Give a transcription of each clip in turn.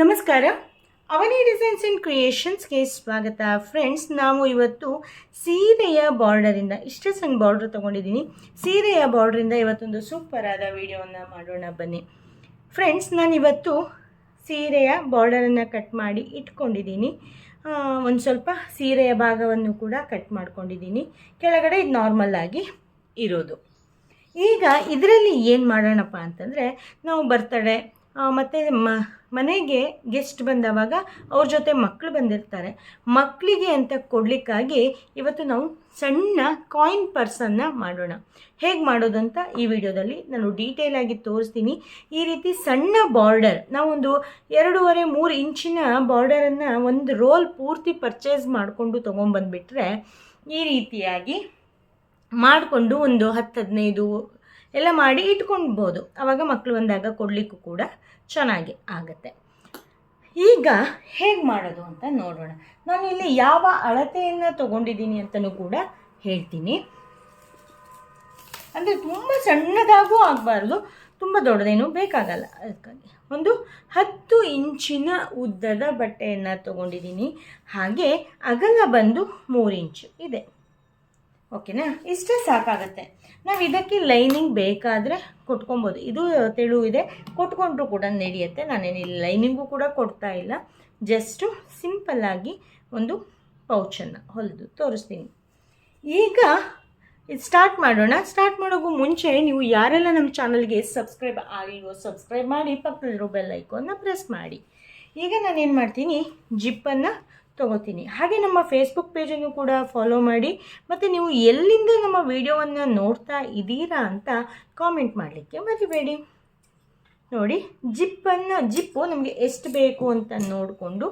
ನಮಸ್ಕಾರ. ಅವನಿ designs and ಕ್ರಿಯೇಷನ್ಸ್ಗೆ ಸ್ವಾಗತ. Friends, ನಾವು ಇವತ್ತು ಸೀರೆಯ ಬಾರ್ಡರಿಂದ ಇಷ್ಟೇ ಸಣ್ಣ ಬಾರ್ಡರ್ ತೊಗೊಂಡಿದ್ದೀನಿ. ಸೀರೆಯ ಬಾರ್ಡ್ರಿಂದ ಇವತ್ತೊಂದು ಸೂಪರ್ ಆದ ವಿಡಿಯೋವನ್ನು ಮಾಡೋಣ ಬನ್ನಿ. ಫ್ರೆಂಡ್ಸ್, ನಾನಿವತ್ತು ಸೀರೆಯ ಬಾರ್ಡರನ್ನು ಕಟ್ ಮಾಡಿ ಇಟ್ಕೊಂಡಿದ್ದೀನಿ. ಒಂದು ಸ್ವಲ್ಪ ಸೀರೆಯ ಭಾಗವನ್ನು ಕೂಡ ಕಟ್ ಮಾಡ್ಕೊಂಡಿದ್ದೀನಿ. ಕೆಳಗಡೆ ಇದು ನಾರ್ಮಲ್ ಆಗಿ ಇರೋದು. ಈಗ ಇದರಲ್ಲಿ ಏನು ಮಾಡೋಣಪ್ಪ ಅಂತಂದರೆ, ನಾವು ಬರ್ತಡೇ ಮತ್ತು ಮನೆಗೆ ಗೆಸ್ಟ್ ಬಂದವಾಗ ಅವ್ರ ಜೊತೆ ಮಕ್ಕಳು ಬಂದಿರ್ತಾರೆ. ಮಕ್ಕಳಿಗೆ ಅಂತ ಕೊಡಲಿಕ್ಕಾಗಿ ಇವತ್ತು ನಾವು ಸಣ್ಣ ಕಾಯಿನ್ ಪರ್ಸನ್ನು ಮಾಡೋಣ. ಹೇಗೆ ಮಾಡೋದು ಅಂತ ಈ ವಿಡಿಯೋದಲ್ಲಿ ನಾನು ಡೀಟೇಲಾಗಿ ತೋರಿಸ್ತೀನಿ. ಈ ರೀತಿ ಸಣ್ಣ ಬಾರ್ಡರ್, ನಾವೊಂದು 2.5-3 ಇಂಚಿನ ಬಾರ್ಡರನ್ನು ಒಂದು ರೋಲ್ ಪೂರ್ತಿ ಪರ್ಚೇಸ್ ಮಾಡಿಕೊಂಡು ತೊಗೊಂಬಂದುಬಿಟ್ರೆ ಈ ರೀತಿಯಾಗಿ ಮಾಡಿಕೊಂಡು ಒಂದು 10-15 ಎಲ್ಲ ಮಾಡಿ ಇಟ್ಕೊಳ್ಬೋದು. ಆವಾಗ ಮಕ್ಕಳು ಬಂದಾಗ ಕೊಡಲಿಕ್ಕೂ ಕೂಡ ಚೆನ್ನಾಗಿ ಆಗುತ್ತೆ. ಈಗ ಹೇಗೆ ಮಾಡೋದು ಅಂತ ನೋಡೋಣ. ನಾನು ಇಲ್ಲಿ ಯಾವ ಅಳತೆಯನ್ನು ತೊಗೊಂಡಿದ್ದೀನಿ ಅಂತಲೂ ಕೂಡ ಹೇಳ್ತೀನಿ. ಅಂದರೆ ತುಂಬ ಸಣ್ಣದಾಗೂ ಆಗಬಾರ್ದು, ತುಂಬ ದೊಡ್ಡದೇನೂ ಬೇಕಾಗಲ್ಲ. ಅದಕ್ಕಾಗಿ ಒಂದು 10 ಇಂಚಿನ ಉದ್ದದ ಬಟ್ಟೆಯನ್ನು ತೊಗೊಂಡಿದ್ದೀನಿ. ಹಾಗೆ ಅಗಲ ಬಂದು 3 ಇಂಚು ಇದೆ. ಓಕೆನಾ? ಇಷ್ಟೇ ಸಾಕಾಗತ್ತೆ. ನಾವು ಇದಕ್ಕೆ ಲೈನಿಂಗ್ ಬೇಕಾದರೆ ಕೊಟ್ಕೊಬೋದು. ಇದು ತೆಳು ಇದೆ, ಕೊಟ್ಕೊಂಡ್ರೂ ಕೂಡ ನಡೆಯುತ್ತೆ. ನಾನೇನಿಲ್ಲ ಲೈನಿಂಗು ಕೂಡ ಕೊಡ್ತಾ ಇಲ್ಲ. ಜಸ್ಟು ಸಿಂಪಲ್ಲಾಗಿ ಒಂದು ಪೌಚನ್ನು ಹೊಲಿದು ತೋರಿಸ್ತೀನಿ. ಈಗ ಇದು ಸ್ಟಾರ್ಟ್ ಮಾಡೋಣ. ಸ್ಟಾರ್ಟ್ ಮಾಡೋಕ್ಕೂ ಮುಂಚೆ ನೀವು ಯಾರೆಲ್ಲ ನಮ್ಮ ಚಾನಲ್ಗೆ ಸಬ್ಸ್ಕ್ರೈಬ್ ಆಗಿಲ್ವೋ ಸಬ್ಸ್ಕ್ರೈಬ್ ಮಾಡಿ, ಪಕ್ಕದಲ್ಲಿರೋ ಬೆಲ್ ಐಕಾನ್ನ ಪ್ರೆಸ್ ಮಾಡಿ. ಈಗ ನಾನೇನು ಮಾಡ್ತೀನಿ, ಜಿಪ್ಪನ್ನು ತೊಗೋತೀನಿ. ಹಾಗೆ ನಮ್ಮ ಫೇಸ್ಬುಕ್ ಪೇಜನ್ನು ಕೂಡ ಫಾಲೋ ಮಾಡಿ. ಮತ್ತು ನೀವು ಎಲ್ಲಿಂದ ನಮ್ಮ ವಿಡಿಯೋವನ್ನು ನೋಡ್ತಾ ಇದ್ದೀರಾ ಅಂತ ಕಾಮೆಂಟ್ ಮಾಡಲಿಕ್ಕೆ ಮರಿಬೇಡಿ. ನೋಡಿ, ಜಿಪ್ಪು ನಮಗೆ ಎಷ್ಟು ಬೇಕು ಅಂತ ನೋಡಿಕೊಂಡು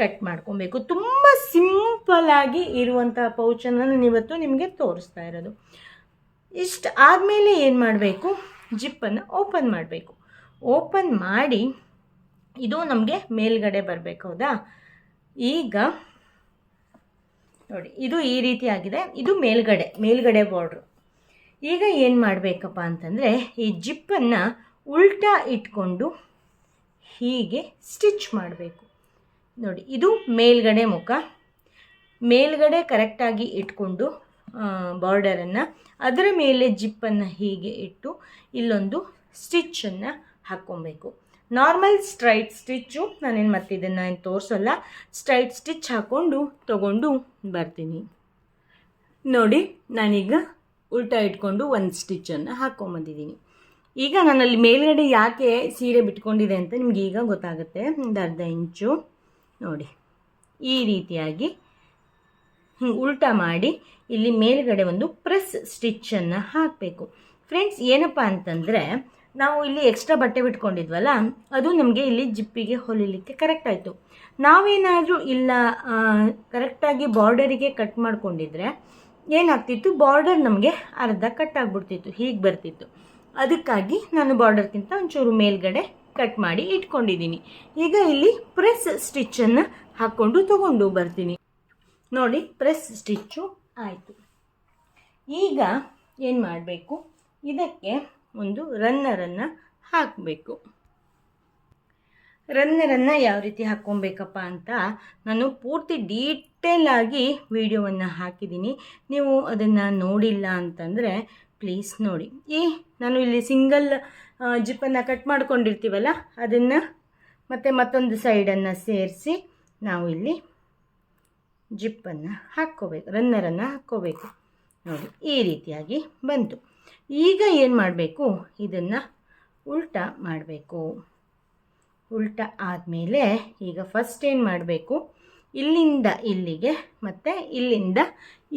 ಕಟ್ ಮಾಡ್ಕೊಬೇಕು. ತುಂಬ ಸಿಂಪಲ್ಲಾಗಿ ಇರುವಂಥ ಪೌಚನ್ನು ನಾನು ಇವತ್ತು ನಿಮಗೆ ತೋರಿಸ್ತಾ ಇರೋದು. ಇಷ್ಟು ಆದಮೇಲೆ ಏನು ಮಾಡಬೇಕು, ಜಿಪ್ಪನ್ನು ಓಪನ್ ಮಾಡಬೇಕು. ಓಪನ್ ಮಾಡಿ ಇದು ನಮಗೆ ಮೇಲ್ಗಡೆ ಬರಬೇಕು, ಹೌದಾ? ಈಗ ನೋಡಿ, ಇದು ಈ ರೀತಿ ಆಗಿದೆ. ಇದು ಮೇಲ್ಗಡೆ ಬಾರ್ಡ್ರು. ಈಗ ಏನು ಮಾಡಬೇಕಪ್ಪ ಅಂತಂದರೆ, ಈ ಜಿಪ್ಪನ್ನು ಉಲ್ಟಾ ಇಟ್ಕೊಂಡು ಹೀಗೆ ಸ್ಟಿಚ್ ಮಾಡಬೇಕು. ನೋಡಿ, ಇದು ಮೇಲ್ಗಡೆ ಮುಖ. ಮೇಲ್ಗಡೆ ಕರೆಕ್ಟಾಗಿ ಇಟ್ಕೊಂಡು ಬಾರ್ಡರನ್ನು ಅದರ ಮೇಲೆ ಜಿಪ್ಪನ್ನು ಹೀಗೆ ಇಟ್ಟು ಇಲ್ಲೊಂದು ಸ್ಟಿಚ್ಚನ್ನು ಹಾಕ್ಕೊಬೇಕು. ನಾರ್ಮಲ್ ಸ್ಟ್ರೈಟ್ ಸ್ಟಿಚ್ಚು, ನಾನೇನು ಮತ್ತೆ ಇದನ್ನು ಏನು ತೋರಿಸಲ್ಲ. ಸ್ಟ್ರೈಟ್ ಸ್ಟಿಚ್ ಹಾಕ್ಕೊಂಡು ತೊಗೊಂಡು ಬರ್ತೀನಿ. ನೋಡಿ, ನಾನೀಗ ಉಲ್ಟಾ ಇಟ್ಕೊಂಡು ಒಂದು ಸ್ಟಿಚ್ಚನ್ನು ಹಾಕ್ಕೊಂಬಂದಿದ್ದೀನಿ. ಈಗ ನಾನಲ್ಲಿ ಮೇಲ್ಗಡೆ ಯಾಕೆ ಸೀರೆ ಬಿಟ್ಕೊಂಡಿದೆ ಅಂತ ನಿಮ್ಗೆ ಈಗ ಗೊತ್ತಾಗುತ್ತೆ. ಒಂದು 1/2 ಇಂಚು ನೋಡಿ, ಈ ರೀತಿಯಾಗಿ ಹಿಂಗೆ ಉಲ್ಟಾ ಮಾಡಿ ಇಲ್ಲಿ ಮೇಲ್ಗಡೆ ಒಂದು ಪ್ರೆಸ್ ಸ್ಟಿಚ್ಚನ್ನು ಹಾಕಬೇಕು. ಫ್ರೆಂಡ್ಸ್, ಏನಪ್ಪ ಅಂತಂದರೆ, ನಾವು ಇಲ್ಲಿ ಎಕ್ಸ್ಟ್ರಾ ಬಟ್ಟೆ ಬಿಟ್ಕೊಂಡಿದ್ವಲ್ಲ, ಅದು ನಮಗೆ ಇಲ್ಲಿ ಜಿಪ್ಪಿಗೆ ಹೊಲಿಲಿಕ್ಕೆ ಕರೆಕ್ಟ್ ಆಯಿತು. ನಾವೇನಾದರೂ ಇಲ್ಲ ಕರೆಕ್ಟಾಗಿ ಬಾರ್ಡರಿಗೆ ಕಟ್ ಮಾಡ್ಕೊಂಡಿದ್ರೆ ಏನಾಗ್ತಿತ್ತು, ಬಾರ್ಡರ್ ನಮಗೆ ಅರ್ಧ ಕಟ್ ಆಗಿಬಿಡ್ತಿತ್ತು, ಹೀಗೆ ಬರ್ತಿತ್ತು. ಅದಕ್ಕಾಗಿ ನಾನು ಬಾರ್ಡರ್ಗಿಂತ ಒಂಚೂರು ಮೇಲ್ಗಡೆ ಕಟ್ ಮಾಡಿ ಇಟ್ಕೊಂಡಿದ್ದೀನಿ. ಈಗ ಇಲ್ಲಿ ಪ್ರೆಸ್ ಸ್ಟಿಚ್ಚನ್ನು ಹಾಕ್ಕೊಂಡು ತೊಗೊಂಡು ಬರ್ತೀನಿ. ನೋಡಿ, ಪ್ರೆಸ್ ಸ್ಟಿಚ್ಚು ಆಯಿತು. ಈಗ ಏನು ಮಾಡಬೇಕು, ಇದಕ್ಕೆ ಒಂದು ರನ್ನರನ್ನು ಹಾಕಬೇಕು. ರನ್ನರನ್ನು ಯಾವ ರೀತಿ ಹಾಕ್ಕೊಬೇಕಪ್ಪ ಅಂತ ನಾನು ಪೂರ್ತಿ ಡೀಟೇಲಾಗಿ ವಿಡಿಯೋವನ್ನು ಹಾಕಿದ್ದೀನಿ. ನೀವು ಅದನ್ನು ನೋಡಿಲ್ಲ ಅಂತಂದರೆ ಪ್ಲೀಸ್ ನೋಡಿ. ನಾನು ಇಲ್ಲಿ ಸಿಂಗಲ್ ಜಿಪ್ಪನ್ನು ಕಟ್ ಮಾಡ್ಕೊಂಡಿರ್ತೀವಲ್ಲ, ಅದನ್ನು ಮತ್ತೊಂದು ಸೈಡನ್ನು ಸೇರಿಸಿ ನಾವು ಇಲ್ಲಿ ಜಿಪ್ಪನ್ನು ಹಾಕ್ಕೋಬೇಕು, ರನ್ನರನ್ನು ಹಾಕ್ಕೋಬೇಕು. ನೋಡಿ, ಈ ರೀತಿಯಾಗಿ ಬಂತು. ಈಗ ಏನು ಮಾಡಬೇಕು, ಇದನ್ನು ಉಲ್ಟಾ ಮಾಡಬೇಕು. ಉಲ್ಟಾ ಆದಮೇಲೆ ಈಗ ಫಸ್ಟ್ ಏನು ಮಾಡಬೇಕು, ಇಲ್ಲಿಂದ ಇಲ್ಲಿಗೆ ಮತ್ತು ಇಲ್ಲಿಂದ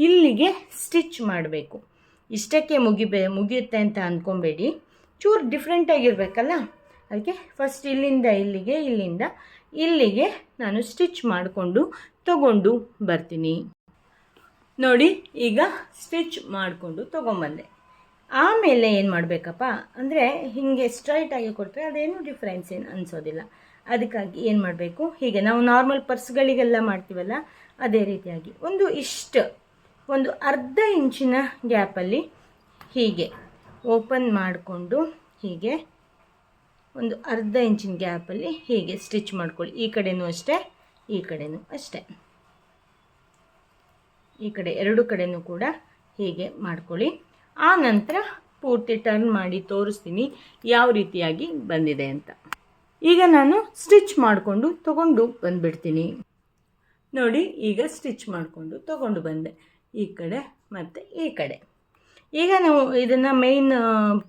ಇಲ್ಲಿಗೆ ಸ್ಟಿಚ್ ಮಾಡಬೇಕು. ಇಷ್ಟಕ್ಕೆ ಮುಗಿಯುತ್ತೆ ಅಂತ ಅಂದ್ಕೊಬೇಡಿ, ಚೂರು ಡಿಫ್ರೆಂಟಾಗಿರಬೇಕಲ್ಲ. ಅದಕ್ಕೆ ಫಸ್ಟ್ ಇಲ್ಲಿಂದ ಇಲ್ಲಿಗೆ, ಇಲ್ಲಿಂದ ಇಲ್ಲಿಗೆ ನಾನು ಸ್ಟಿಚ್ ಮಾಡಿಕೊಂಡು ತಗೊಂಡು ಬರ್ತೀನಿ. ನೋಡಿ, ಈಗ ಸ್ಟಿಚ್ ಮಾಡಿಕೊಂಡು ತೊಗೊಂಬಂದೆ. ಆಮೇಲೆ ಏನು ಮಾಡಬೇಕಪ್ಪ ಅಂದರೆ, ಹೀಗೆ ಸ್ಟ್ರೈಟಾಗಿ ಕೊಟ್ಟರೆ ಅದೇನು ಡಿಫ್ರೆನ್ಸ್ ಏನು ಅನಿಸೋದಿಲ್ಲ. ಅದಕ್ಕಾಗಿ ಏನು ಮಾಡಬೇಕು, ಹೀಗೆ ನಾವು ನಾರ್ಮಲ್ ಪರ್ಸ್ಗಳಿಗೆಲ್ಲ ಮಾಡ್ತೀವಲ್ಲ, ಅದೇ ರೀತಿಯಾಗಿ ಒಂದು 1/2 ಇಂಚಿನ ಗ್ಯಾಪಲ್ಲಿ ಹೀಗೆ ಓಪನ್ ಮಾಡಿಕೊಂಡು ಹೀಗೆ ಒಂದು ಅರ್ಧ ಇಂಚಿನ ಗ್ಯಾಪಲ್ಲಿ ಹೀಗೆ ಸ್ಟಿಚ್ ಮಾಡ್ಕೊಳ್ಳಿ. ಈ ಕಡೆನೂ ಅಷ್ಟೇ, ಈ ಕಡೆನೂ ಅಷ್ಟೇ. ಈ ಕಡೆ ಎರಡು ಕಡೆನೂ ಕೂಡ ಹೀಗೆ ಮಾಡ್ಕೊಳ್ಳಿ. ಆ ನಂತರ ಪೂರ್ತಿ ಟರ್ನ್ ಮಾಡಿ ತೋರಿಸ್ತೀನಿ ಯಾವ ರೀತಿಯಾಗಿ ಬಂದಿದೆ ಅಂತ. ಈಗ ನಾನು ಸ್ಟಿಚ್ ಮಾಡಿಕೊಂಡು ತೊಗೊಂಡು ಬಂದುಬಿಡ್ತೀನಿ. ನೋಡಿ, ಈಗ ಸ್ಟಿಚ್ ಮಾಡಿಕೊಂಡು ತೊಗೊಂಡು ಬಂದೆ ಈ ಕಡೆ ಮತ್ತು ಈ ಕಡೆ. ಈಗ ನಾವು ಇದನ್ನು ಮೇಯ್ನ್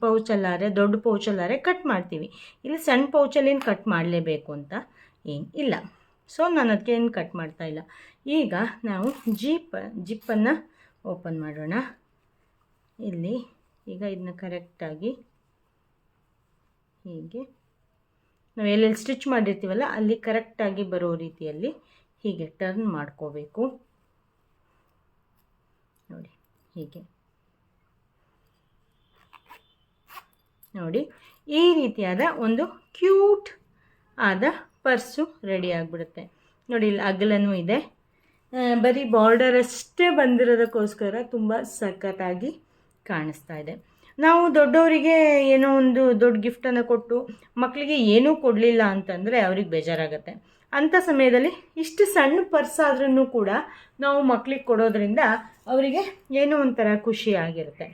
ಪೌಚಲ್ಲಾರೆ, ದೊಡ್ಡ ಪೌಚಲ್ಲಾರೆ ಕಟ್ ಮಾಡ್ತೀವಿ. ಇಲ್ಲಿ ಸಣ್ಣ ಪೌಚಲ್ಲೇನು ಕಟ್ ಮಾಡಲೇಬೇಕು ಅಂತ ಏನು ಇಲ್ಲ. ಸೊ ನಾನು ಅದಕ್ಕೇನು ಕಟ್ ಮಾಡ್ತಾಯಿಲ್ಲ. ಈಗ ನಾವು ಜಿಪ್ಪನ್ನು ಓಪನ್ ಮಾಡೋಣ. ಇಲ್ಲಿ ಈಗ ಇದನ್ನ ಕರೆಕ್ಟಾಗಿ ಹೀಗೆ ನಾವು ಎಲ್ಲೆಲ್ಲಿ ಸ್ಟಿಚ್ ಮಾಡಿರ್ತೀವಲ್ಲ ಅಲ್ಲಿ ಕರೆಕ್ಟಾಗಿ ಬರೋ ರೀತಿಯಲ್ಲಿ ಹೀಗೆ ಟರ್ನ್ ಮಾಡ್ಕೋಬೇಕು. ನೋಡಿ, ಹೀಗೆ ನೋಡಿ, ಈ ರೀತಿಯಾದ ಒಂದು ಕ್ಯೂಟ್ ಆದ ಪರ್ಸು ರೆಡಿ ಆಗಿಬಿಡುತ್ತೆ. ನೋಡಿ, ಇಲ್ಲಿ ಅಗಲನೂ ಇದೆ. ಬರೀ ಬಾರ್ಡರ್ ಅಷ್ಟೇ ಬಂದಿರೋದಕ್ಕೋಸ್ಕರ ತುಂಬ ಸಖತ್ತಾಗಿ ಕಾಣಿಸ್ತಾ ಇದೆ. ನಾವು ದೊಡ್ಡವರಿಗೆ ಏನೋ ಒಂದು ದೊಡ್ಡ ಗಿಫ್ಟನ್ನು ಕೊಟ್ಟು ಮಕ್ಕಳಿಗೆ ಏನೂ ಕೊಡಲಿಲ್ಲ ಅಂತಂದರೆ ಅವ್ರಿಗೆ ಬೇಜಾರಾಗುತ್ತೆ. ಅಂಥ ಸಮಯದಲ್ಲಿ ಇಷ್ಟು ಸಣ್ಣ ಪರ್ಸ್ ಆದ್ರೂ ಕೂಡ ನಾವು ಮಕ್ಕಳಿಗೆ ಕೊಡೋದ್ರಿಂದ ಅವರಿಗೆ ಏನೋ ಒಂಥರ ಖುಷಿ ಆಗಿರುತ್ತೆ.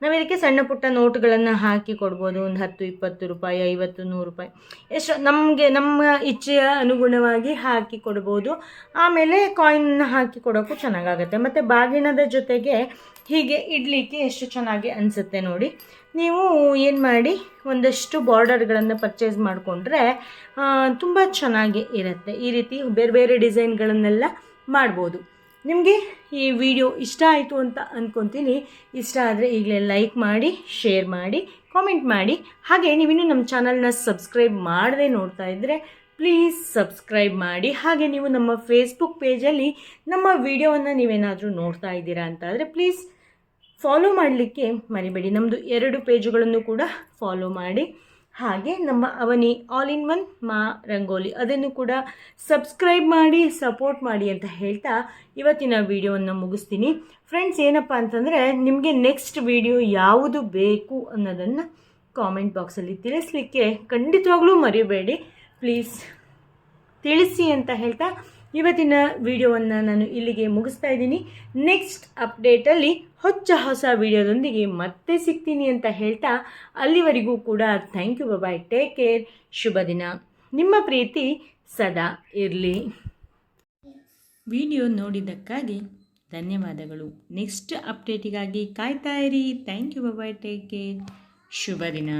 ನಾವು ಇದಕ್ಕೆ ಸಣ್ಣ ಪುಟ್ಟ ನೋಟುಗಳನ್ನು ಹಾಕಿ ಕೊಡ್ಬೋದು. ಒಂದು 10, 20 ರೂಪಾಯಿ, 50, 100 ರೂಪಾಯಿ ಎಷ್ಟು ನಮಗೆ ನಮ್ಮ ಇಚ್ಛೆಯ ಅನುಗುಣವಾಗಿ ಹಾಕಿ ಕೊಡ್ಬೋದು. ಆಮೇಲೆ ಕಾಯಿನ್ನ ಹಾಕಿ ಕೊಡೋಕ್ಕೂ ಚೆನ್ನಾಗಾಗುತ್ತೆ. ಮತ್ತು ಬಾಗಿಣದ ಜೊತೆಗೆ ಹೀಗೆ ಇಡಲಿಕ್ಕೆ ಎಷ್ಟು ಚೆನ್ನಾಗಿ ಅನಿಸುತ್ತೆ ನೋಡಿ. ನೀವು ಏನು ಮಾಡಿ, ಒಂದಷ್ಟು ಬಾರ್ಡರ್ಗಳನ್ನು ಪರ್ಚೇಸ್ ಮಾಡಿಕೊಂಡ್ರೆ ತುಂಬ ಚೆನ್ನಾಗಿ ಇರುತ್ತೆ. ಈ ರೀತಿ ಬೇರೆ ಬೇರೆ ಡಿಸೈನ್ಗಳನ್ನೆಲ್ಲ ಮಾಡ್ಬೋದು. ನಿಮಗೆ ಈ ವಿಡಿಯೋ ಇಷ್ಟ ಆಯಿತು ಅಂತ ಅಂದ್ಕೊತೀನಿ. ಇಷ್ಟ ಆದರೆ ಈಗಲೇ ಲೈಕ್ ಮಾಡಿ, ಶೇರ್ ಮಾಡಿ, ಕಾಮೆಂಟ್ ಮಾಡಿ. ಹಾಗೆ ನೀವಿನ್ನೂ ನಮ್ಮ ಚಾನಲ್ನ ಸಬ್ಸ್ಕ್ರೈಬ್ ಮಾಡದೆ ನೋಡ್ತಾ ಇದ್ದರೆ ಪ್ಲೀಸ್ ಸಬ್ಸ್ಕ್ರೈಬ್ ಮಾಡಿ. ಹಾಗೆ ನೀವು ನಮ್ಮ ಫೇಸ್ಬುಕ್ ಪೇಜಲ್ಲಿ ನಮ್ಮ ವಿಡಿಯೋವನ್ನು ನೀವೇನಾದರೂ ನೋಡ್ತಾ ಇದ್ದೀರಾ ಅಂತಾದರೆ ಪ್ಲೀಸ್ ಫಾಲೋ ಮಾಡಲಿಕ್ಕೆ ಮರಿಬೇಡಿ. ನಮ್ಮದು 2 ಪೇಜುಗಳನ್ನು ಕೂಡ ಫಾಲೋ ಮಾಡಿ. ಹಾಗೆ ನಮ್ಮ ಅವನಿ ಆಲ್ ಇನ್ ಒನ್ ಮಾ ರಂಗೋಲಿ ಅದನ್ನು ಕೂಡ ಸಬ್ಸ್ಕ್ರೈಬ್ ಮಾಡಿ, ಸಪೋರ್ಟ್ ಮಾಡಿ ಅಂತ ಹೇಳ್ತಾ ಇವತ್ತಿನ ವಿಡಿಯೋವನ್ನು ಮುಗಿಸ್ತೀನಿ. ಫ್ರೆಂಡ್ಸ್, ಏನಪ್ಪ ಅಂತಂದರೆ ನಿಮಗೆ ನೆಕ್ಸ್ಟ್ ವಿಡಿಯೋ ಯಾವುದು ಬೇಕು ಅನ್ನೋದನ್ನು ಕಾಮೆಂಟ್ ಬಾಕ್ಸಲ್ಲಿ ತಿಳಿಸ್ಲಿಕ್ಕೆ ಖಂಡಿತವಾಗ್ಲೂ ಮರಿಬೇಡಿ. ಪ್ಲೀಸ್ ತಿಳಿಸಿ ಅಂತ ಹೇಳ್ತಾ ಇವತ್ತಿನ ವಿಡಿಯೋವನ್ನು ನಾನು ಇಲ್ಲಿಗೆ ಮುಗಿಸ್ತಾ ಇದ್ದೀನಿ. ನೆಕ್ಸ್ಟ್ ಅಪ್ಡೇಟಲ್ಲಿ ಹೊಸ ವಿಡಿಯೋದೊಂದಿಗೆ ಮತ್ತೆ ಸಿಗ್ತೀನಿ ಅಂತ ಹೇಳ್ತಾ ಅಲ್ಲಿವರೆಗೂ ಕೂಡ thank you, bye, take care, ಶುಭ ದಿನ. ನಿಮ್ಮ ಪ್ರೀತಿ ಸದಾ ಇರಲಿ. ವಿಡಿಯೋ ನೋಡಿದ್ದಕ್ಕಾಗಿ ಧನ್ಯವಾದಗಳು. ನೆಕ್ಸ್ಟ್ ಅಪ್ಡೇಟಿಗಾಗಿ ಕಾಯ್ತಾ ಇರಿ. Thank you, bye, take care, ಶುಭ ದಿನ.